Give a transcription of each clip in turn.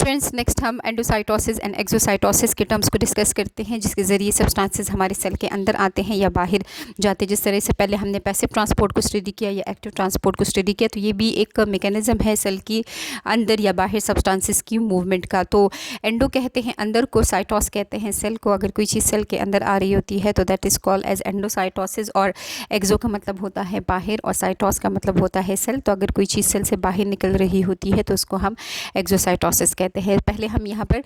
Students, next हम endocytosis and exocytosis के terms को डिस्कस करते हैं, जिसके ज़रिए सब्सटेंसेस हमारे सेल के अंदर आते हैं या बाहर जाते हैं। जिस तरह से पहले हमने पैसिव ट्रांसपोर्ट को स्टडी किया या एक्टिव ट्रांसपोर्ट को स्टडी किया, तो ये भी एक मैकेनिज्म है सेल की अंदर या बाहर सब्सटेंसेस की मूवमेंट का। तो एंडो कहते हैं अंदर को, साइटोस कहते हैं सेल को। अगर कोई चीज़ सेल के अंदर आ रही होती है तो that is called as endocytosis. और एक्सो का मतलब होता है बाहर और साइटोस का मतलब होता है सेल। तो अगर कोई चीज़ सेल से बाहर निकल रही होती है तो उसको हम एक्सोसाइटोसिस कहते हैं। पहले हम यहाँ पर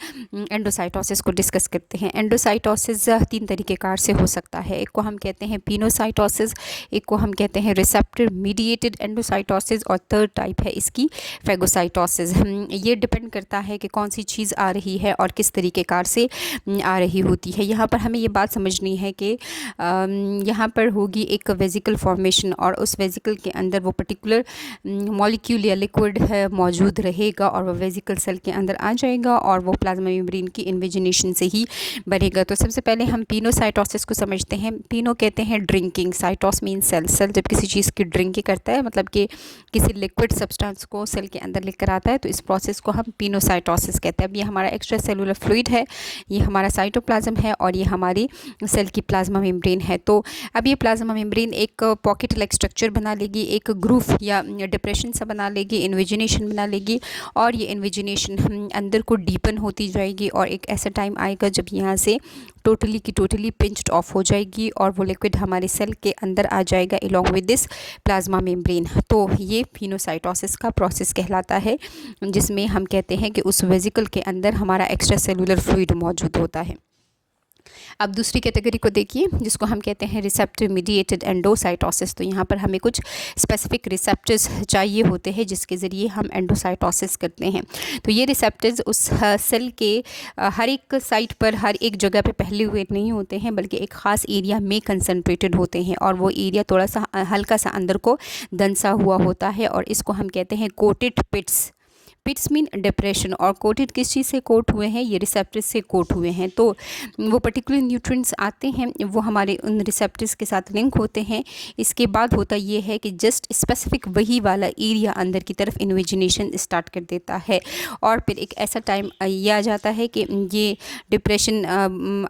एंडोसाइटोसिस को डिस्कस करते हैं। एंडोसाइटोसिस 3 तरीके कार से हो सकता है। एक को हम कहते हैं पिनोसाइटोसिस, एक को हम कहते हैं रिसेप्टर मीडिएटेड एंडोसाइटोसिस, और थर्ड टाइप है इसकी फैगोसाइटोसिस। ये डिपेंड करता है कि कौन सी चीज़ आ रही है और किस तरीके कार से आ रही होती है। यहाँ पर हमें ये बात समझनी है कि यहाँ पर होगी एक वेजिकल फॉर्मेशन, और उस वेजिकल के अंदर वो पर्टिकुलर मॉलिक्यूल या लिक्विड है मौजूद रहेगा, और वो वेजिकल सेल के अंदर आ जाएगा और वो प्लाज्मा मेम्ब्रेन की इन्वेजिनेशन से ही बनेगा। तो सबसे पहले हम पिनोसाइटोसिस को समझते हैं। पिनो कहते हैं ड्रिंकिंग, साइटोस मीन सेल। सेल जब किसी चीज़ की ड्रिंकिंग करता है, मतलब कि किसी लिक्विड सब्सटेंस को सेल के अंदर लेकर आता है, तो इस प्रोसेस को हम पिनोसाइटोसिस कहते हैं। अब ये हमारा एक्स्ट्रा सेलुलर फ्लूइड है, ये हमारा साइटोप्लाज्म है, और ये हमारी सेल की प्लाज्मा मेम्ब्रेन है। तो अब ये प्लाज्मा मेम्ब्रेन एक पॉकेट लाइक स्ट्रक्चर बना लेगी, एक ग्रूव या डिप्रेशन सा बना लेगी, इन्वेजिनेशन बना लेगी, और ये इन्वेजिनेशन अंदर को डीपन होती जाएगी, और एक ऐसा टाइम आएगा जब यहाँ से टोटली की टोटली पिंच्ड ऑफ हो जाएगी और वो लिक्विड हमारे सेल के अंदर आ जाएगा along with this plasma membrane. तो ये पिनोसाइटोसिस का प्रोसेस कहलाता है, जिसमें हम कहते हैं कि उस वेजिकल के अंदर हमारा एक्स्ट्रा सेलुलर फ्लूइड मौजूद होता है। अब दूसरी कैटेगरी को देखिए, जिसको हम कहते हैं रिसेप्टर मीडिएटेड एंडोसाइटोसिस। तो यहाँ पर हमें कुछ स्पेसिफिक रिसेप्टर्स चाहिए होते हैं जिसके ज़रिए हम एंडोसाइटोसिस करते हैं। तो ये रिसेप्टर्स उस सेल के हर एक साइट पर, हर एक जगह पे पहले हुए नहीं होते हैं, बल्कि एक ख़ास एरिया में कंसनट्रेटेड होते हैं, और वो एरिया थोड़ा सा हल्का सा अंदर को दंसा हुआ होता है, और इसको हम कहते हैं कोटेड पिट्स। पिट्स मीन डिप्रेशन, और कोटेड किस चीज़ से कोट हुए हैं? ये रिसेप्टर्स से कोट हुए हैं। तो वो पर्टिकुलर न्यूट्रिएंट्स आते हैं, वो हमारे उन रिसेप्टर्स के साथ लिंक होते हैं। इसके बाद होता ये है कि जस्ट स्पेसिफिक वही वाला एरिया अंदर की तरफ इन्वेजिनेशन स्टार्ट कर देता है, और फिर एक ऐसा टाइम ये आ जाता है कि ये डिप्रेशन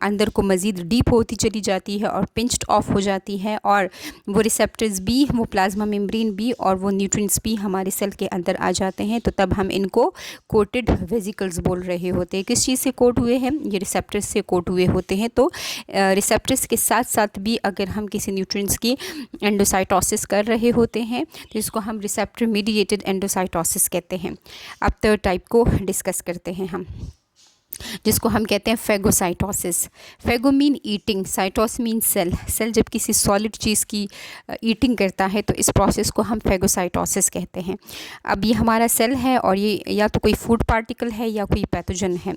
अंदर को मज़ीद डीप होती चली जाती है और पिंच्ड ऑफ हो जाती है, और वो रिसेप्टर्स भी, वो प्लाज्मा मेम्ब्रेन भी, और वो न्यूट्रिएंट्स भी हमारे सेल के अंदर आ जाते हैं। तो तब हम इनको कोटेड वेजिकल्स बोल रहे होते हैं। किस चीज़ से कोट हुए हैं? ये रिसेप्टर्स से कोट हुए होते हैं। तो रिसेप्टर्स के साथ साथ भी अगर हम किसी न्यूट्रिएंट्स की एंडोसाइटोसिस कर रहे होते हैं तो इसको हम रिसेप्टर मीडिएटेड एंडोसाइटोसिस कहते हैं। अब थर्ड टाइप को डिस्कस करते हैं हम, जिसको हम कहते हैं phagocytosis. Phago mean eating, cytos mean cell. Cell जब किसी सॉलिड चीज़ की ईटिंग करता है तो इस प्रोसेस को हम फैगोसाइटोसिस कहते हैं। अब ये हमारा सेल है, और ये या तो कोई फूड पार्टिकल है या कोई पैथोजन है,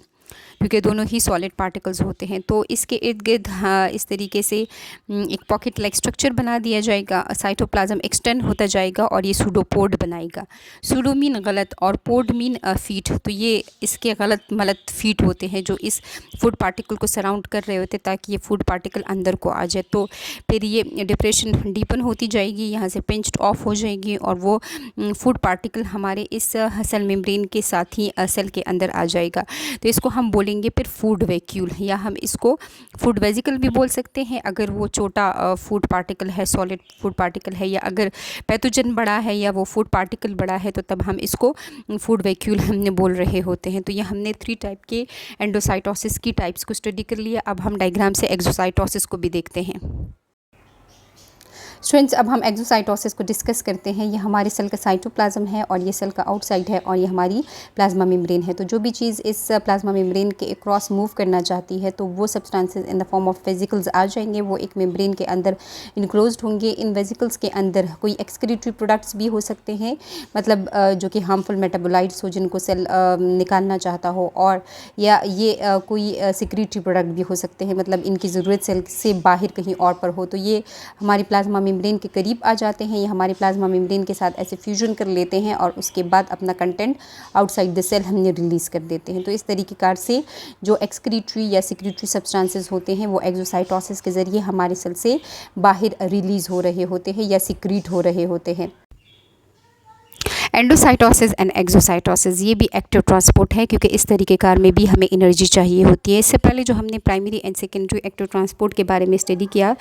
क्योंकि दोनों ही सॉलिड पार्टिकल्स होते हैं। तो इसके इर्द गिर्द इस तरीके से एक पॉकेट लाइक स्ट्रक्चर बना दिया जाएगा, साइटोप्लाज्म एक्सटेंड होता जाएगा और ये सूडोपोड बनाएगा। सूडो मीन गलत और पोड मीन फीट। तो ये इसके गलत मलत फीट होते हैं जो इस फूड पार्टिकल को सराउंड कर रहे होते हैं, ताकि ये फूड पार्टिकल अंदर को आ जाए। तो फिर ये डिप्रेशन डीपन होती जाएगी, यहाँ से पिंच्ड ऑफ हो जाएगी, और वो फूड पार्टिकल हमारे इस सेल मेम्ब्रेन के साथ ही सेल के अंदर आ जाएगा। तो इसको हम बोलेंगे फिर फूड वैक्यूल, या हम इसको फूड वेजिकल भी बोल सकते हैं अगर वो छोटा फूड पार्टिकल है, सॉलिड फूड पार्टिकल है, या अगर पैथोजन बड़ा है या वो फूड पार्टिकल बड़ा है तो तब हम इसको फूड वैक्यूल हमने बोल रहे होते हैं। तो ये हमने 3 टाइप के एंडोसाइटोसिस की टाइप्स को स्टडी कर लिया। अब हम डायग्राम से एक्सोसाइटोसिस को भी देखते हैं। स्टूडेंट्स, अब हम एक्सोसाइटोसिस को डिस्कस करते हैं। ये हमारे सेल का साइटोप्लाज्म है, और ये सेल का आउटसाइड है, और ये हमारी प्लाज्मा मेम्ब्रेन है। तो जो भी चीज़ इस प्लाज्मा मेम्ब्रेन के क्रॉस मूव करना चाहती है तो वो substances in the form of vesicles आ जाएंगे, वो एक मेम्ब्रेन के अंदर इनक्लोज्ड होंगे। इन वेजिकल्स के अंदर कोई एक्सक्रीटरी प्रोडक्ट्स भी हो सकते हैं, मतलब जो कि हार्मफुल मेटाबोलाइट्स हो जिनको सेल निकालना चाहता हो, और या ये कोई सिक्रीटरी प्रोडक्ट भी हो सकते हैं, मतलब इनकी ज़रूरत सेल से बाहर कहीं और पर हो। तो ये हमारी प्लाज्मा मेम्ब्रेन के करीब आ जाते हैं, ये हमारे प्लाज्मा मेम्ब्रेन के साथ ऐसे फ्यूजन कर लेते हैं, और उसके बाद अपना कंटेंट आउटसाइड द सेल हमने रिलीज़ कर देते हैं। तो इस तरीके कार से जो एक्सक्रीटरी या सिक्रीटरी सब्सटेंसेस होते हैं वो एक्सोसाइटोसिस के ज़रिए हमारे सेल से बाहर रिलीज़ हो रहे होते हैं या सिक्रीट हो रहे होते हैं। एंडोसाइटोसिस एंड एक्सोसाइटोसिस, ये भी एक्टिव ट्रांसपोर्ट है क्योंकि इस तरीके कार में भी हमें एनर्जी चाहिए होती है। इससे पहले जो हमने primary and secondary active transport के बारे में स्टडी किया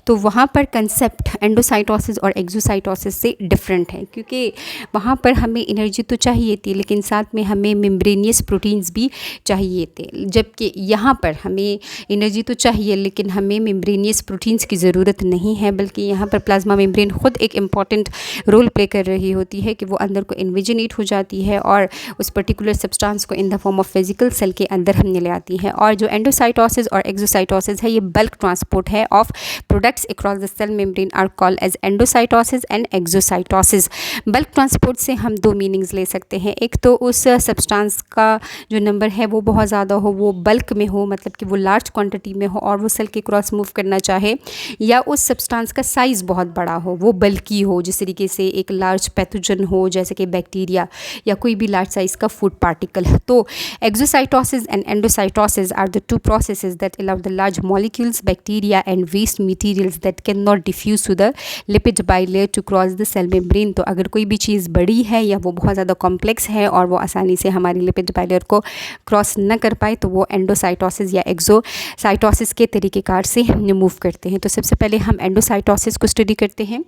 तो वहाँ पर कंसेप्ट एंडोसाइटोसिस और एक्सोसाइटोसिस से डिफरेंट है, क्योंकि वहाँ पर हमें एनर्जी तो चाहिए थी लेकिन साथ में हमें मेम्ब्रेनियस प्रोटीन्स भी चाहिए थे, जबकि यहाँ पर हमें एनर्जी तो चाहिए लेकिन हमें मेम्ब्रेनियस प्रोटीन्स की ज़रूरत नहीं है, बल्कि यहाँ पर प्लाज्मा मेम्ब्रेन खुद एक इम्पॉर्टेंट रोल प्ले कर रही होती है कि वो अंदर को इन्विजिनेट हो जाती है और उस पर्टिकुलर सब्सटेंस को in the form of physical cell के अंदर हमने ले आती है। और जो एंडोसाइटोसिस और एक्सोसाइटोसिस है ये बल्क ट्रांसपोर्ट है of products across the cell membrane are called as endocytosis and exocytosis. Bulk transport से हम दो मीनिंग्स ले सकते हैं, एक तो उस सब्सटेंस का जो नंबर है वो बहुत ज़्यादा हो, वो बल्क में हो, मतलब कि वो लार्ज क्वांटिटी में हो और वो सेल के क्रॉस मूव करना चाहे, या उस सब्सटेंस का साइज़ बहुत बड़ा हो, वो बल्की हो, जिस तरीके से एक लार्ज पैथोजन हो जैसे कि बैक्टीरिया या कोई भी लार्ज साइज़ का फूड पार्टिकल। तो exocytosis and endocytosis are the two processes that allow the large molecules, bacteria and waste materials that can not diffuse to the lipid bilayer to cross the cell membrane. तो अगर कोई भी चीज़ बड़ी है या वो बहुत ज़्यादा कॉम्प्लेक्स है और वो आसानी से हमारी लिपिड बाइलेयर को क्रॉस न कर पाए तो वो एंडोसाइटोसिस या एक्सोसाइटोसिस के तरीक़ेकार से मूव करते हैं। तो सबसे पहले हम एंडोसाइटोसिस को स्टडी करते हैं।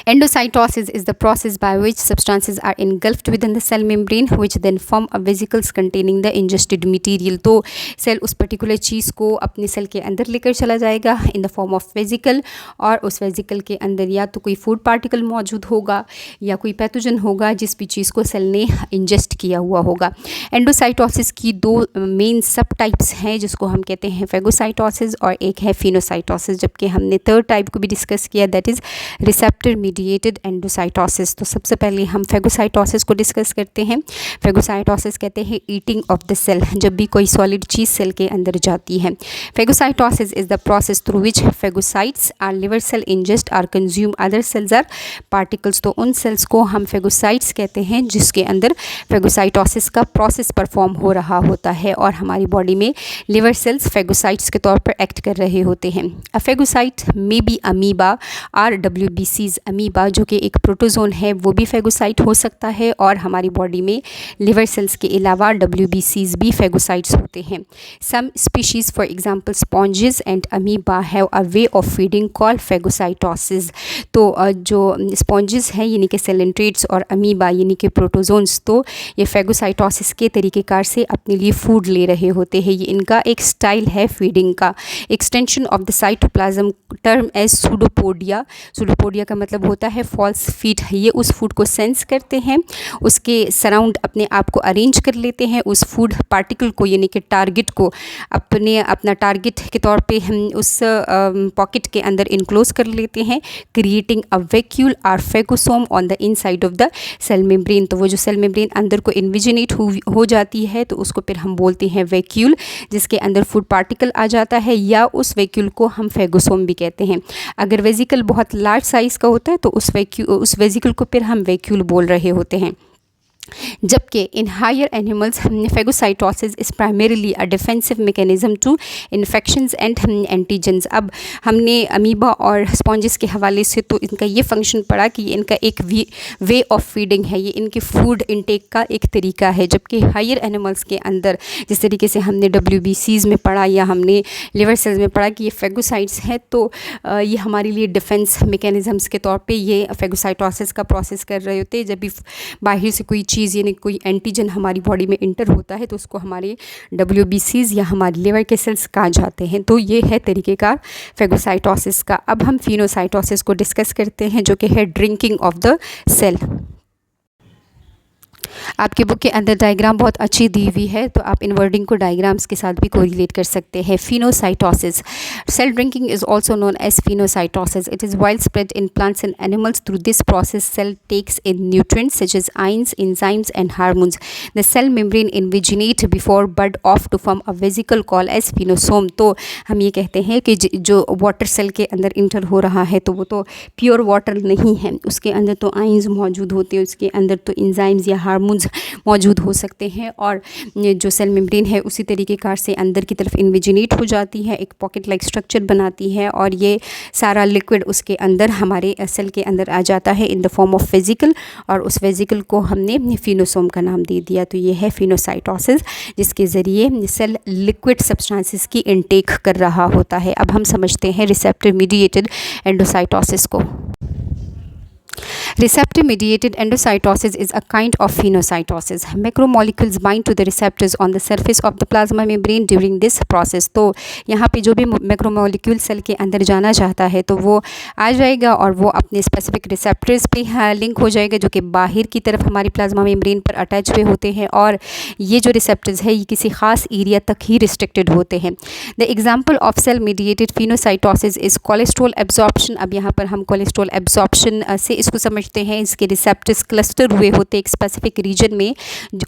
Endocytosis is the process by which substances are engulfed within the cell membrane which then form a vesicles containing the ingested material। तो सेल उस पर्टिकुलर चीज़ को अपने सेल के अंदर लेकर चला जाएगा इन द फॉर्म ऑफ वेजिकल, और उस वेजिकल के अंदर या तो कोई फूड पार्टिकल मौजूद होगा या कोई पैथोजन होगा जिस भी चीज़ को सेल ने इंजेस्ट किया हुआ होगा। एंडोसाइटोसिस की दो मेन सब टाइप्स हैं जिसको हम कहते हैं फेगोसाइटोसिस और एक है फिनोसाइटोसिस, जबकि हमने थर्ड टाइप को भी डिस्कस किया that is receptor mediated endocytosis. तो सबसे पहले हम फेगोसाइटोसिस को डिस्कस करते हैं। फेगोसाइटोसिस कहते हैं ईटिंग ऑफ द सेल, जब भी कोई सॉलिड चीज़ सेल के अंदर जाती है। Phagocytosis is the process through which phagocytes or liver cell ingest or consume other cells or particles. तो उन सेल्स को हम फेगोसाइट्स कहते हैं जिसके अंदर फेगोसाइटोसिस का प्रोसेस परफॉर्म हो रहा होता है और हमारी बॉडी में लिवर सेल्स फेगोसाइट्स के तौर पर एक्ट कर रहे होते हैं। A phagocyte may be amoeba or WBCs। Amoeba जो कि एक प्रोटोजोन है वो भी फेगोसाइट हो सकता है और हमारी बॉडी में लिवर सेल्स के अलावा WBCs भी फेगोसाइट्स होते हैं। Some species for example sponges and amoeba have a way of feeding called phagocytosis. तो जो स्पॉन्जेस हैं यानी कि सेलेंट्रेट्स और अमीबा यानी कि प्रोटोजोन्स, तो ये फेगोसाइटोसिस के तरीक़ेकार से अपने लिए फूड ले रहे होते हैं। ये इनका एक स्टाइल है फीडिंग का। Extension of the cytoplasm term as pseudopodia. Pseudopodia का मतलब होता है फॉल्स फीट। ये उस फूड को सेंस करते हैं, उसके सराउंड अपने आप को अरेंज कर लेते हैं, उस फूड पार्टिकल को यानी कि टारगेट को अपना टारगेट के तौर पे हम उस पॉकेट के अंदर इनक्लोज कर लेते हैं, creating a vacuole or phagosome on the inside of the cell membrane. तो वो जो सेल मेम्ब्रेन अंदर को इन्विजिनेट हो जाती है तो उसको फिर हम बोलते हैं वैक्यूल, जिसके अंदर फूड पार्टिकल आ जाता है, या उस वैक्यूल को हम फेगोसोम भी कहते हैं। अगर वेजिकल बहुत लार्ज साइज़ का होता है तो उस वेजिकल को फिर हम वैक्यूल बोल रहे होते हैं। जबकि in higher animals phagocytosis is primarily a defensive mechanism to infections and antigens. अब हमने अमीबा और स्पॉन्जेस के हवाले से तो इनका ये फंक्शन पड़ा कि इनका एक वे ऑफ फीडिंग है, ये इनके फूड इनटेक का एक तरीका है। जबकि हायर एनिमल्स के अंदर जिस तरीके से हमने WBCs में पढ़ा या हमने लिवर सेल्स में पढ़ा कि ये फेगोसाइट्स है, तो ये हमारे लिए डिफेंस मैकेनिज़म्स के तौर पर ये फेगोसाइटोसिस का प्रोसेस कर रहे होते हैं। जब भी बाहर से कोई चीज़ यानी कोई एंटीजन हमारी बॉडी में इंटर होता है तो उसको हमारे WBCs या हमारे लिवर के सेल्स कहाँ जाते हैं। तो ये है तरीक़ेकार फेगोसाइटोसिस का। अब हम फिनोसाइटोसिस को डिस्कस करते हैं जो कि है ड्रिंकिंग ऑफ द सेल। आपकी बुक के अंदर डायग्राम बहुत अच्छी दी हुई है, तो आप इन वर्डिंग को डायग्राम्स के साथ भी कोरिलेट कर सकते हैं। Pinocytosis, cell drinking is also known as pinocytosis. It is widespread in plants and animals. Through this process cell takes in nutrients such as ions, enzymes and hormones. The cell membrane invaginate before bud off to form a vesicle call as pinosome. तो हम ये कहते हैं कि जो water cell के अंदर inter हो रहा है तो वो तो प्योर वाटर नहीं है, उसके अंदर तो आयंस मौजूद होते हैं, उसके अंदर तो एंजाइम्स या हार्मोन्स रिसेप्टर्स मौजूद हो सकते हैं और ये जो सेल मेम्ब्रेन है उसी तरीके कार से अंदर की तरफ इन्विजिनेट हो जाती है, एक पॉकेट लाइक स्ट्रक्चर बनाती है और ये सारा लिक्विड उसके अंदर हमारे सेल के अंदर आ जाता है इन द फॉर्म ऑफ वेजिकल, और उस वेजिकल को हमने फिनोसोम का नाम दे दिया। तो ये है फिनोसाइटोसिस, जिसके ज़रिए सेल लिक्विड सब्सटेंसेस की इनटेक कर रहा होता है। अब हम समझते हैं रिसेप्टर मीडिएटेड एंडोसाइटोसिस को। Receptor mediated endocytosis is a kind of phagocytosis. Macromolecules bind to the receptors on the surface of the plasma membrane during this process. तो यहाँ पे जो भी मैक्रोमोलिक्यूल सेल के अंदर जाना चाहता है तो वो आ जाएगा और वो अपने स्पेसिफिक रिसेप्टर्स पे लिंक हो जाएगा, जो कि बाहर की तरफ हमारी प्लाज्मा मेम्ब्रेन पर अटैच हुए होते हैं, और ये जो रिसेप्टर्स है ये किसी खास एरिया तक ही रिस्ट्रिक्टेड होते हैं। The example of cell mediated pinocytosis is cholesterol absorption. अब यहाँ पर हम कोलेस्ट्रॉल एब्जॉर्प्शन से इसको समझते हैं। इसके रिसेप्टर्स क्लस्टर हुए होते हैं एक स्पेसिफिक रीजन में,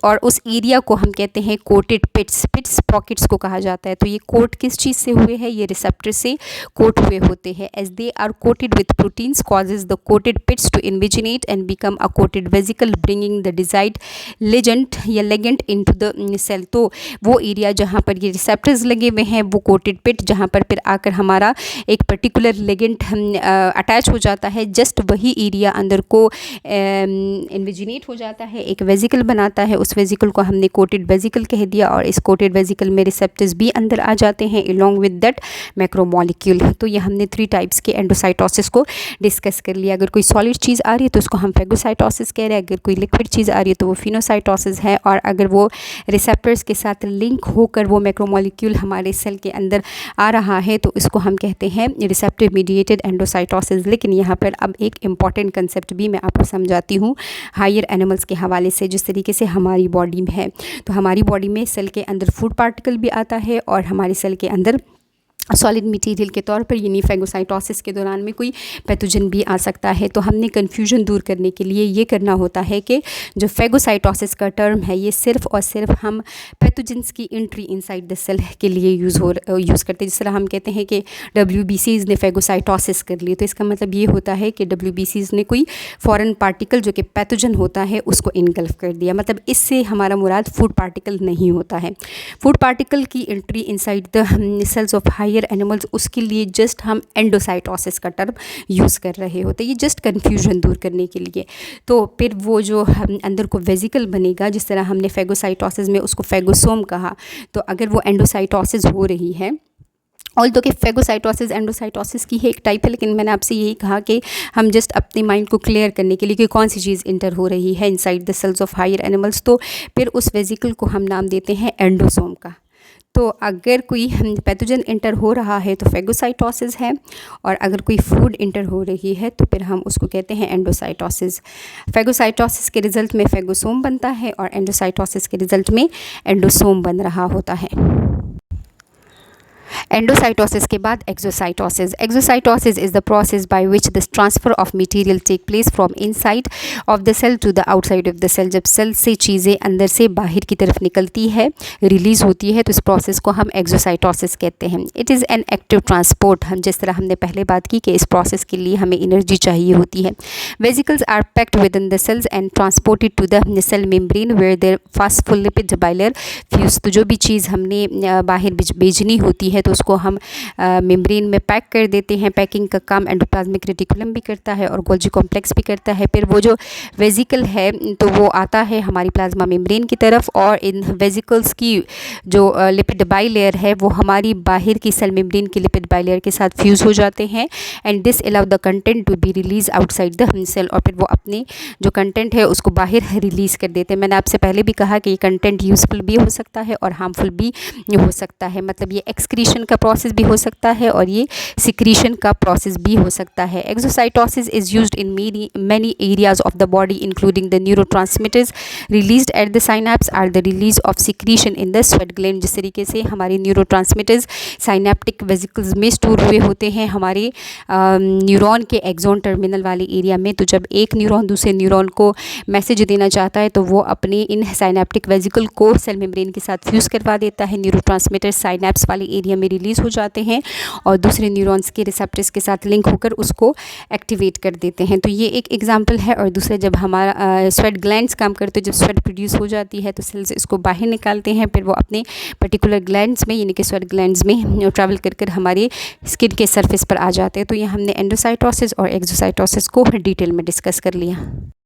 और उस एरिया को हम कहते हैं कोटेड पिट्स पॉकेट्स को कहा जाता है। तो ये कोट किस चीज़ से हुए हैं? ये रिसेप्टर से कोट हुए होते हैं। As they are coated with proteins causes the coated pits to invaginate and become a coated vesicle bringing the desired ligand या लेगेंट इनटू द सेल। तो वो एरिया जहाँ पर ये रिसेप्टर्स लगे हुए हैं वो कोटेड पिट, जहाँ पर फिर आकर हमारा एक पर्टिकुलर लेगेंट अटैच हो जाता है, जस्ट वही एरिया अंदर को इन्विजिनेट हो जाता है, एक वेजिकल बनाता है। उस वेजिकल को हमने कोटेड वेजिकल कह दिया, और इस कोटेड वेजिकल में रिसेप्टर्स भी अंदर आ जाते हैं अलॉन्ग विद दैट मैक्रोमोलिक्यूल। तो ये हमने 3 टाइप्स के एंडोसाइटोसिस को डिस्कस कर लिया। अगर कोई सॉलिड चीज़ आ रही है तो उसको हम फेगोसाइटोसिस कह रहे हैं, अगर कोई लिक्विड चीज़ आ रही है तो वो फिनोसाइटोसिस है, और अगर वो रिसेप्टर्स के साथ लिंक होकर वो मैक्रोमोलिक्यूल हमारे सेल के अंदर आ रहा है तो इसको हम कहते हैं रिसेप्टर मीडिएटेड एंडोसाइटोसिस। लेकिन यहाँ पर अब एक इम्पॉर्टेंट कंसेप्ट भी मैं आपको समझाती हूँ हायर एनिमल्स के हवाले से, जिस तरीके से हमारी बॉडी में है। तो हमारी बॉडी में सेल के अंदर फूड पार्टिकल भी आता है, और हमारे सेल के अंदर सॉलिड मटेरियल के तौर पर यानी फेगोसाइटोसिस के दौरान में कोई पैथोजन भी आ सकता है। तो हमने कन्फ्यूजन दूर करने के लिए ये करना होता है कि जो फेगोसाइटोसिस का टर्म है ये सिर्फ़ और सिर्फ हम पैथोजेंस की एंट्री इनसाइड द सेल के लिए यूज़ करते हैं। जिस तरह हम कहते हैं कि WBCs ने फेगोसाइटोसिस कर ली, तो इसका मतलब ये होता है कि WBCs ने कोई फॉरेन पार्टिकल जो कि पैथोजन होता है उसको इनगल्फ कर दिया। मतलब इससे हमारा मुराद फूड पार्टिकल नहीं होता है। फूड पार्टिकल की entry inside the cells of higher animals, उसके लिए जस्ट हम एंडोसाइटोसिस का टर्म यूज़ कर रहे होते हैं, ये जस्ट कन्फ्यूजन दूर करने के लिए। तो फिर वो जो हम अंदर को वेजिकल बनेगा, जिस तरह हमने फेगोसाइटोसिस में उसको फेगोसोम कहा, तो अगर वो एंडोसाइटोसिस हो रही है, ऑल तो कि फेगोसाइटोसिस एंडोसाइटोसिस की है एक टाइप है, लेकिन मैंने आपसे यही कहा कि हम जस्ट अपने माइंड को क्लियर करने के लिए कि कौन सी चीज़ इंटर हो रही है inside the cells of higher animals, तो फिर उस वेजिकल को हम नाम देते हैं एंडोसोम का। तो अगर कोई पैथोजन इंटर हो रहा है तो फेगोसाइटोसिस है, और अगर कोई फूड इंटर हो रही है तो फिर हम उसको कहते हैं एंडोसाइटोसिस। फेगोसाइटोसिस के रिज़ल्ट में फेगोसोम बनता है, और एंडोसाइटोसिस के रिज़ल्ट में एंडोसोम बन रहा होता है। एंडोसाइटोसिस के बाद exocytosis. Exocytosis is the process by which the transfer of material take place from inside of the cell to the outside of the cell. जब सेल से चीज़ें अंदर से बाहर की तरफ निकलती है, रिलीज़ होती है, तो इस प्रोसेस को हम एक्सोसाइटोसिस कहते हैं। It is an active transport. हम जिस तरह हमने पहले बात की कि इस प्रोसेस के लिए हमें एनर्जी चाहिए होती है। Vesicles are packed with in the cells and transported to the cell membrane where their phospholipid bilayer fuse. तो जो भी चीज़ हमने बाहर भेजनी होती है तो उसको हम मेम्ब्रेन में पैक कर देते हैं। पैकिंग का काम एंडोप्लाज्मिक रेटिकुलम भी करता है और गोल्जी कॉम्प्लेक्स भी करता है। फिर वो जो वेजिकल है तो वो आता है हमारी प्लाज्मा मेम्ब्रेन की तरफ, और इन वेजिकल्स की जो लिपिड बाइलेयर है वो हमारी बाहर की सेल मेम्ब्रेन की लिपिड बाइलेयर के साथ फ्यूज़ हो जाते हैं, and this allow the content to be release outside the cell. और फिर वो अपने जो कंटेंट है उसको बाहर रिलीज़ कर देते हैं। मैंने आपसे पहले भी कहा कि ये कंटेंट यूज़फुल भी हो सकता है और हार्मफुल भी हो सकता है। मतलब ये एक्सक्रीशन का प्रोसेस भी हो सकता है और ये सिक्रीशन का प्रोसेस भी हो सकता है। Exocytosis is used in many areas of the body including the neurotransmitters released at the synapse are the release of secretion in the sweat gland। जिस तरीके से हमारे न्यूरोट्रांसमीटर्स साइनेप्टिक वेसिकल्स में स्टोर हुए होते हैं हमारे न्यूरॉन के एक्सोन टर्मिनल वाले एरिया में, तो जब एक न्यूरॉन दूसरे न्यूरॉन को मैसेज देना चाहता है तो वो अपने इन साइनेप्टिक वेसिकल को सेल मेम्ब्रेन के साथ फ्यूज़ करवा देता है। न्यूरोट्रांसमीटर साइनेप्स वाले एरिया में रिलीज़ हो जाते हैं और दूसरे न्यूरॉन्स के रिसेप्टर्स के साथ लिंक होकर उसको एक्टिवेट कर देते हैं। तो ये एक एग्जांपल है। और दूसरा, जब हमारा स्वेट ग्लैंड्स काम करते हैं, जब स्वेट प्रोड्यूस हो जाती है तो सेल्स इसको बाहर निकालते हैं, फिर वो अपने पर्टिकुलर ग्लैंड्स में यानी कि स्वेट ग्लैंड्स में ट्रैवल कर कर हमारे स्किन के सरफेस पर आ जाते हैं। तो ये हमने एंडोसाइटोसिस और एक्सोसाइटोसिस को डिटेल में डिस्कस कर लिया।